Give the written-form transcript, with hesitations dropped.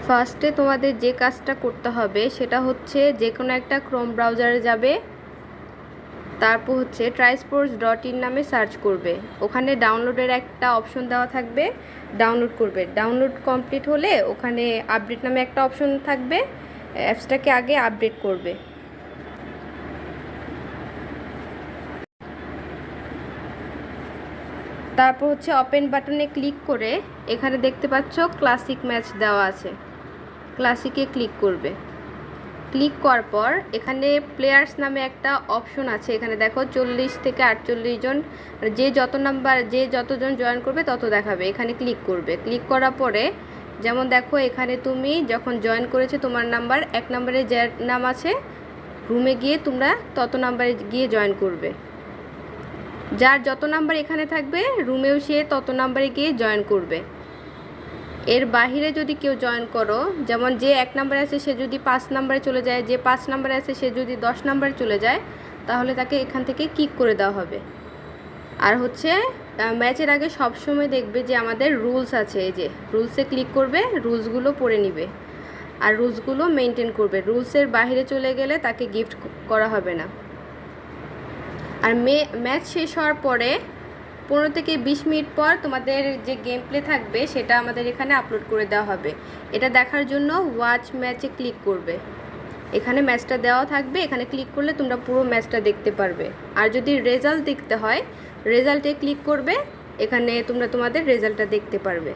ফার্স্টে তোমাদের যে কাজটা করতে হবে সেটা হচ্ছে যে কোনো একটা ক্রোম ব্রাউজারে যাবে, তারপর হচ্ছে trysports.in নামে সার্চ করবে। ওখানে ডাউনলোডের একটা অপশন দেওয়া থাকবে, ডাউনলোড করবে। ডাউনলোড কমপ্লিট হলে ওখানে আপডেট নামে একটা অপশন থাকবে, অ্যাপসটাকে আগে আপডেট করবে। তারপর হচ্ছে ওপেন বাটনে ক্লিক করে এখানে দেখতে পাচ্ছ ক্লাসিক ম্যাচ দেওয়া আছে, ক্লাসিকে ক্লিক করবে। ক্লিক করার পর এখানে প্লেয়ার্স নামে একটা অপশন আছে, এখানে দেখো 40 থেকে 48 জন, যে যতজন জয়েন করবে তত দেখাবে। এখানে ক্লিক করবে। ক্লিক করার পরে যেমন দেখো এখানে তুমি যখন জয়েন করেছে তোমার নাম্বার 1 নম্বরে যে নাম আছে, রুমে গিয়ে তোমরা তত নাম্বারে গিয়ে জয়েন করবে। যার যত নাম্বার এখানে থাকবে রুমেও সে তত নাম্বারে গিয়ে জয়েন করবে। এর বাহিরে যদি কেউ জয়েন করো, যেমন যে 1 নম্বরে আছে সে যদি 5 নম্বরে চলে যায়, যে 5 নম্বরে আছে সে যদি 10 নম্বরে চলে যায়, তাহলে তাকে এখান থেকে কিক করে দেওয়া হবে। আর হচ্ছে ম্যাচের আগে সবসময় দেখবে যে আমাদের রুলস আছে, এই যে রুলসে ক্লিক করবে, রুলসগুলো পড়ে নিবে আর রুলসগুলো মেনটেন করবে। রুলসের বাইরে চলে গেলে তাকে গিফট করা হবে না। আর ম্যাচ শেষ হওয়ার পরে 15 থেকে 20 মিনিট পর তোমাদের যে গেম প্লে থাকবে সেটা আমাদের এখানে আপলোড করে দেওয়া হবে। এটা দেখার জন্য ওয়াচ ম্যাচে ক্লিক করবে। এখানে ম্যাচটা দেওয়া থাকবে, এখানে ক্লিক করলে তোমরা পুরো ম্যাচটা দেখতে পারবে। আর যদি রেজাল্ট দেখতে হয়, রেজাল্টে ক্লিক করবে, এখানে তোমরা তোমাদের রেজাল্টটা দেখতে পারবে।